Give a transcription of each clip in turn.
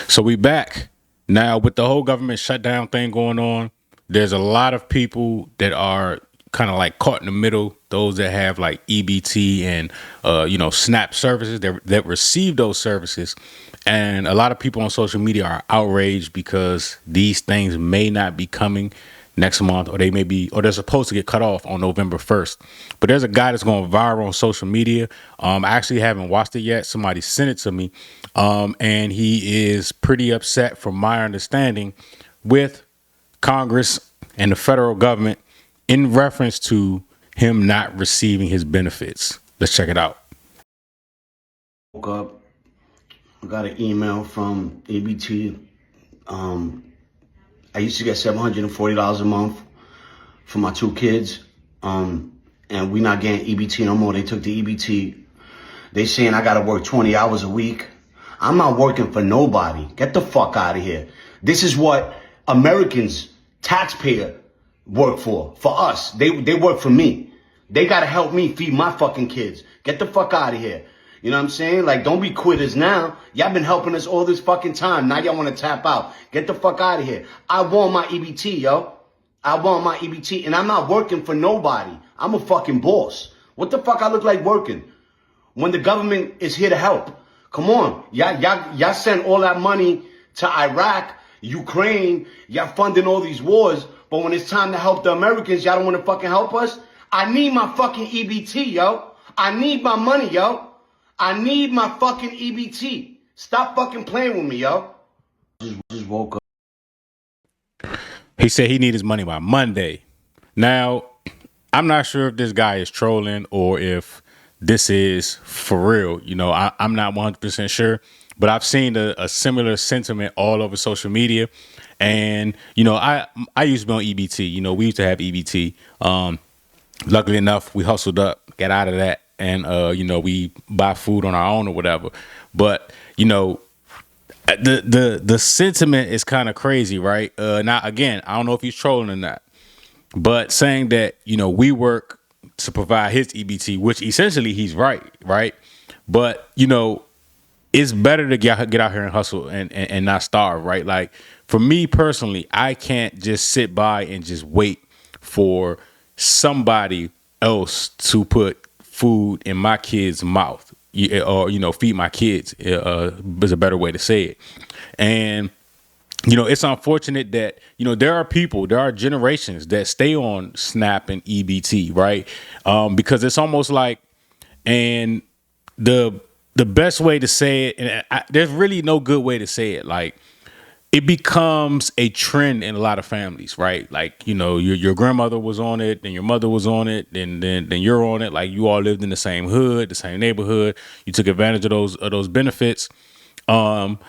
So we back now with the whole government shutdown thing going on. There's a lot of people that are kind of like caught in the middle. Those that have like EBT and SNAP services that receive those services, and a lot of people on social media are outraged because these things may not be coming next month, or they're supposed to get cut off on November 1st. But there's a guy that's going viral on social media. I actually haven't watched it yet. Somebody sent it to me. And he is pretty upset, from my understanding, with Congress and the federal government in reference to him not receiving his benefits. Let's check it out. Woke up, I got an email from EBT. I used to get $740 a month for my two kids, and we not getting EBT no more. They took the EBT. They saying I gotta work 20 hours a week. I'm not working for nobody. Get the fuck out of here. This is what Americans, taxpayer, work for us. They work for me. They gotta help me feed my fucking kids. Get the fuck out of here. You know what I'm saying? Like, don't be quitters now. Y'all been helping us all this fucking time. Now y'all want to tap out. Get the fuck out of here. I want my EBT, yo. I want my EBT, and I'm not working for nobody. I'm a fucking boss. What the fuck I look like working when the government is here to help? Come on. Y'all send all that money to Iraq, Ukraine. Y'all funding all these wars. But when it's time to help the Americans, y'all don't want to fucking help us? I need my fucking EBT, yo. I need my money, yo. I need my fucking EBT. Stop fucking playing with me, yo. Just woke up. He said he needs his money by Monday. Now, I'm not sure if this guy is trolling or if this is for real. I'm not 100% sure, but I've seen a similar sentiment all over social media. And, I used to be on EBT. We used to have EBT. Luckily enough, we hustled up, got out of that, and we buy food on our own or whatever. But the sentiment is kind of crazy, right? Now again, I don't know if he's trolling or not, but saying that we work to provide his EBT, which essentially he's right? But it's better to get out here and hustle and not starve, right? Like, for me personally, I can't just sit by and just wait for somebody else to put food in my kid's mouth, or feed my kids, is a better way to say it. And it's unfortunate that there are generations that stay on SNAP and EBT, right? Because it's almost like, and the best way to say it, and there's really no good way to say it, like, it becomes a trend in a lot of families, right? Like, your grandmother was on it, then your mother was on it, then you're on it. Like, you all lived in the same hood, the same neighborhood. You took advantage of those benefits. And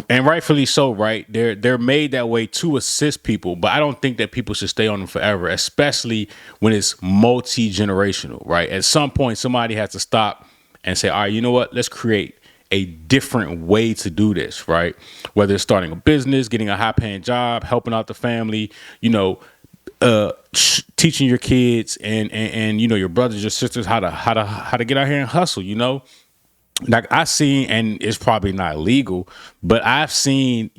rightfully so, right? They're made that way to assist people, but I don't think that people should stay on them forever, especially when it's multi-generational, right? At some point, somebody has to stop and say, all right, you know what? Let's create a different way to do this, right? Whether it's starting a business, getting a high-paying job, helping out the family, teaching your kids and your brothers, your sisters how to get out here and hustle. Like, I seen, and it's probably not legal, but I've seen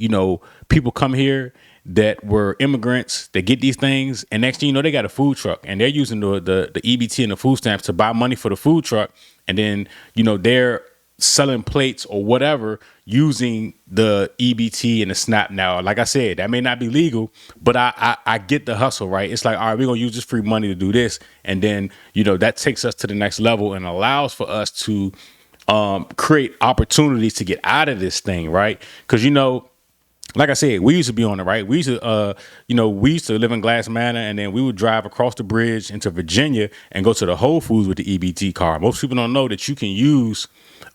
people come here that were immigrants that get these things, and next thing you know, they got a food truck and they're using the EBT and the food stamps to buy money for the food truck, and then they're selling plates or whatever using the EBT and the SNAP. Now, like I said, that may not be legal, but I get the hustle, right? It's like, all right, we're gonna use this free money to do this, and then that takes us to the next level and allows for us to create opportunities to get out of this thing, right? Because like I said, we used to be on it, right? We used to live in Glass Manor, and then we would drive across the bridge into Virginia and go to the Whole Foods with the EBT card. Most people don't know that you can use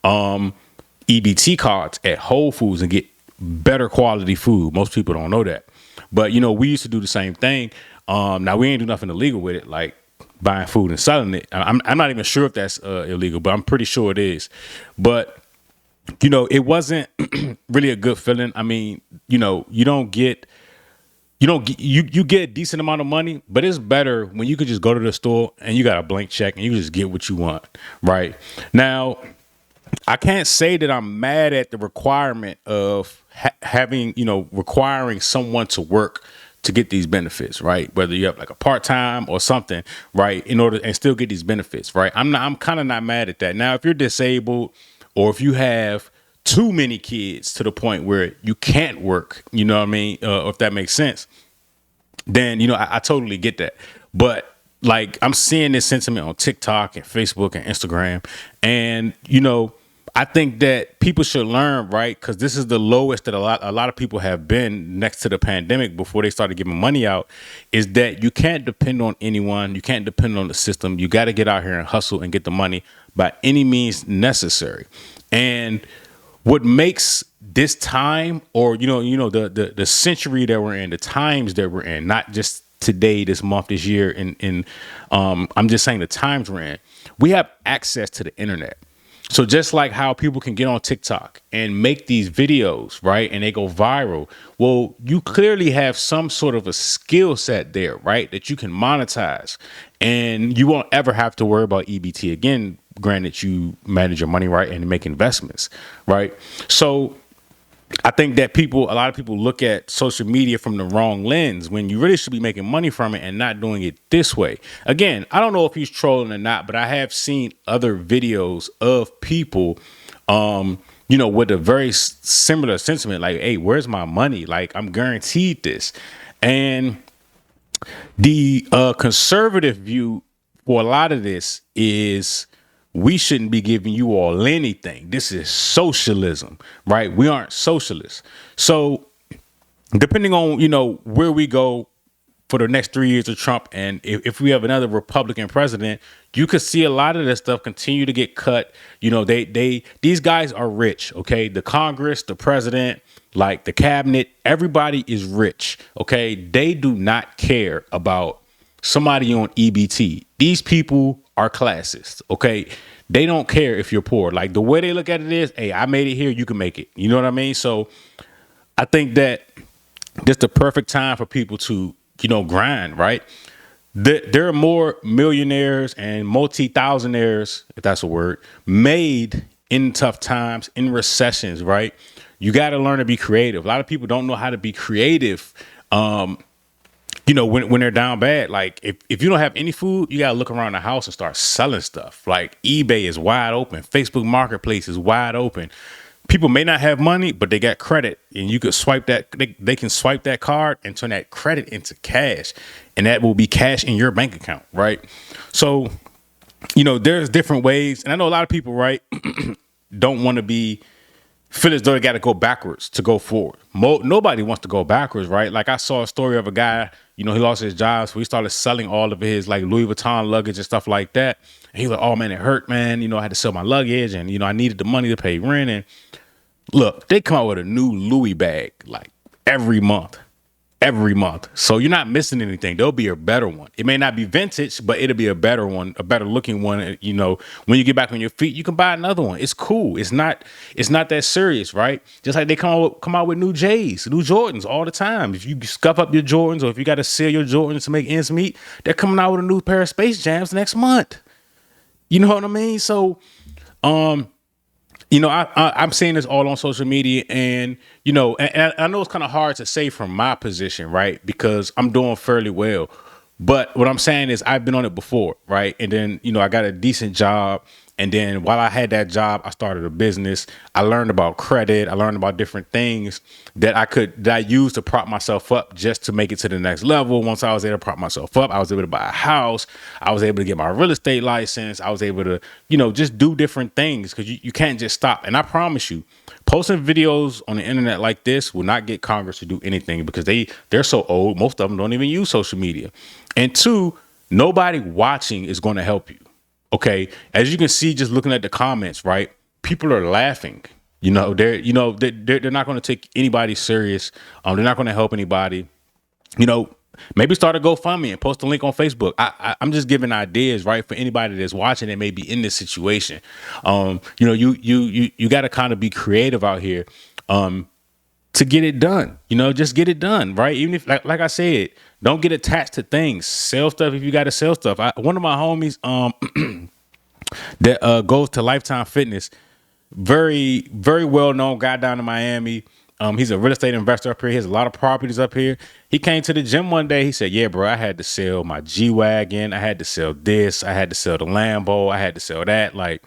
EBT cards at Whole Foods and get better quality food. Most people don't know that, but we used to do the same thing. Now we ain't do nothing illegal with it, like buying food and selling it. I'm not even sure if that's illegal, but I'm pretty sure it is. But it wasn't really a good feeling. I mean, you get a decent amount of money, but it's better when you could just go to the store and you got a blank check and you just get what you want right now. I can't say that I'm mad at the requirement of having, requiring someone to work to get these benefits, right? Whether you have like a part time or something, right, in order and still get these benefits, right? I'm kind of not mad at that. Now, if you're disabled or if you have too many kids to the point where you can't work, you know what I mean, if that makes sense, then I totally get that. But like I'm seeing this sentiment on TikTok and Facebook and Instagram, and I think that people should learn, right? Because this is the lowest that a lot of people have been next to the pandemic before they started giving money out. Is that you can't depend on anyone, you can't depend on the system. You got to get out here and hustle and get the money by any means necessary. And what makes this time, or the century that we're in, the times that we're in, not just today, this month, this year, and I'm just saying the times we're in, we have access to the internet. So just like how people can get on TikTok and make these videos, right, and they go viral, well, you clearly have some sort of a skill set there, right, that you can monetize, and you won't ever have to worry about EBT again. Granted, you manage your money right and make investments, right? So I think that a lot of people look at social media from the wrong lens when you really should be making money from it and not doing it this way. Again, I don't know if he's trolling or not, but I have seen other videos of people, with a very similar sentiment, like, hey, where's my money? Like, I'm guaranteed this. And the conservative view for a lot of this is we shouldn't be giving you all anything. This is socialism, right? We aren't socialists. So depending on, where we go for the next 3 years of Trump, and if we have another Republican president, you could see a lot of this stuff continue to get cut. These guys are rich, okay? The Congress, the president, like the cabinet, everybody is rich, okay? They do not care about somebody on EBT. These people are classists, okay? They don't care if you're poor. Like the way they look at it is, hey, I made it here, you can make it. You know what I mean? So I think that this the perfect time for people to, grind, right? There are more millionaires and multi-thousandaires, if that's a word, made in tough times, in recessions, right? You got to learn to be creative. A lot of people don't know how to be creative. When they're down bad, like if you don't have any food, you got to look around the house and start selling stuff. Like eBay is wide open. Facebook Marketplace is wide open. People may not have money, but they got credit, and you could swipe that. They can swipe that card and turn that credit into cash, and that will be cash in your bank account, right? So, there's different ways, and I know a lot of people, right, don't want to feel as though they got to go backwards to go forward. Nobody wants to go backwards, right? Like I saw a story of a guy, he lost his job, so he started selling all of his like Louis Vuitton luggage and stuff like that. And he was like, "Oh man, it hurt, man. I had to sell my luggage, and I needed the money to pay rent." And look, they come out with a new Louis bag like every month. So you're not missing anything. There'll be a better one. It may not be vintage, but it'll be a better one, a better looking one. When you get back on your feet, you can buy another one. It's cool. It's not that serious, right? Just like they come out with new J's, new Jordans all the time. If you scuff up your Jordans, or if you got to sell your Jordans to make ends meet, they're coming out with a new pair of Space Jams next month. You know what I mean? So, I'm saying this all on social media, and and I know it's kind of hard to say from my position, right? Because I'm doing fairly well. But what I'm saying is I've been on it before, right? And then, I got a decent job. And then while I had that job, I started a business. I learned about credit. I learned about different things that I used to prop myself up just to make it to the next level. Once I was able to prop myself up, I was able to buy a house. I was able to get my real estate license. I was able to, just do different things, because you can't just stop. And I promise you, posting videos on the internet like this will not get Congress to do anything, because they're so old. Most of them don't even use social media. And two, nobody watching is going to help you. Okay, as you can see, just looking at the comments, right? People are laughing. They're not going to take anybody serious. They're not going to help anybody. Maybe start a GoFundMe and post a link on Facebook. I'm just giving ideas, right, for anybody that's watching that may be in this situation. You got to kind of be creative out here, to get it done. Just get it done, right? Even if, like I said, don't get attached to things. Sell stuff if you got to sell stuff. One of my homies, that goes to Lifetime Fitness, very well known guy down in Miami. He's a real estate investor up here. He has a lot of properties up here. He came to the gym one day. He said, "Yeah, bro, I had to sell my G wagon. I had to sell this. I had to sell the Lambo. I had to sell that." Like,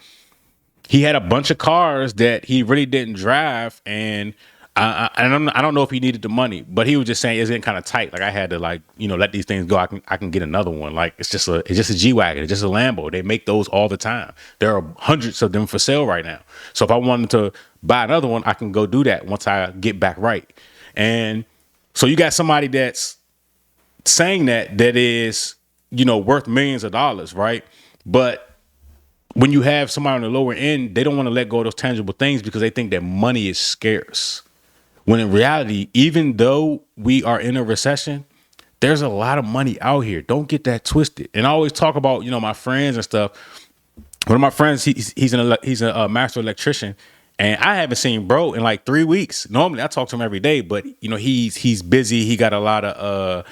he had a bunch of cars that he really didn't drive, and I don't know if he needed the money, but he was just saying it's getting kind of tight. Like, I had to, like, let these things go. I can get another one. Like, it's just a G wagon. It's just a Lambo. They make those all the time. There are hundreds of them for sale right now. So if I wanted to buy another one, I can go do that once I get back right. And so you got somebody that's saying that is worth millions of dollars, right? But when you have somebody on the lower end, they don't want to let go of those tangible things because they think that money is scarce. When in reality, even though we are in a recession, there's a lot of money out here. Don't get that twisted. And I always talk about, my friends and stuff. One of my friends, he's a master electrician, and I haven't seen bro in like 3 weeks. Normally I talk to him every day, but he's busy. He got a lot of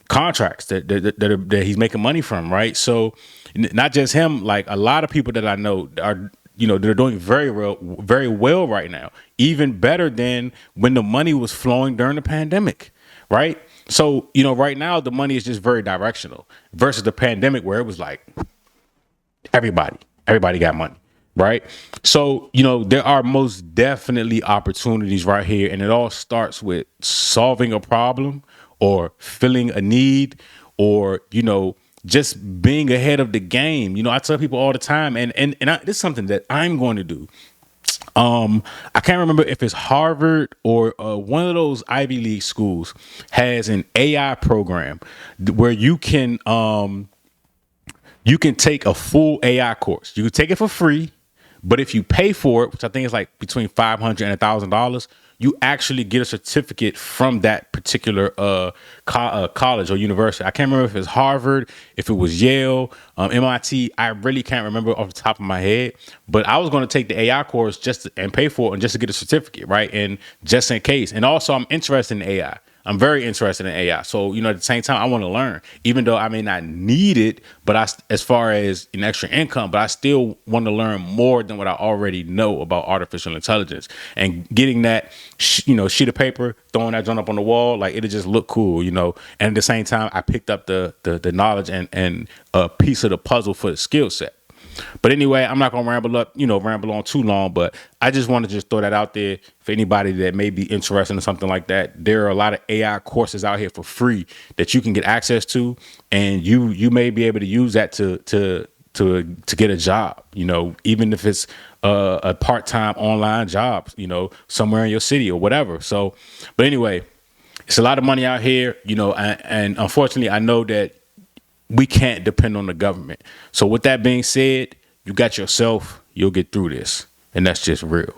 contracts that he's making money from, right? So not just him, like a lot of people that I know are they're doing very well right now, even better than when the money was flowing during the pandemic, right? So right now the money is just very directional versus the pandemic where it was like everybody got money, right? So there are most definitely opportunities right here, and it all starts with solving a problem or filling a need, or just being ahead of the game. I tell people all the time, and this is something that I'm going to do. I can't remember if it's Harvard or one of those Ivy League schools has an AI program where you can take a full AI course. You can take it for free, but if you pay for it, which I think is like between $500 and $1,000, you actually get a certificate from that particular college or university. I can't remember if it's Harvard, if it was Yale, MIT. I really can't remember off the top of my head. But I was going to take the AI course and pay for it and just to get a certificate, right? And just in case. And also, I'm interested in AI. I'm very interested in AI. So, at the same time, I want to learn, even though I may not need it, but as far as an extra income, but I still want to learn more than what I already know about artificial intelligence, and getting that, sheet of paper, throwing that joint up on the wall, like it'll just look cool, and at the same time, I picked up the knowledge and a piece of the puzzle for the skill set. But anyway, I'm not going to ramble on too long, but I just want to just throw that out there for anybody that may be interested in something like that. There are a lot of AI courses out here for free that you can get access to, and you may be able to use that to get a job, even if it's a part-time online job, somewhere in your city or whatever. So, but anyway, it's a lot of money out here, and unfortunately I know that we can't depend on the government. So with that being said, you got yourself, you'll get through this. And that's just real.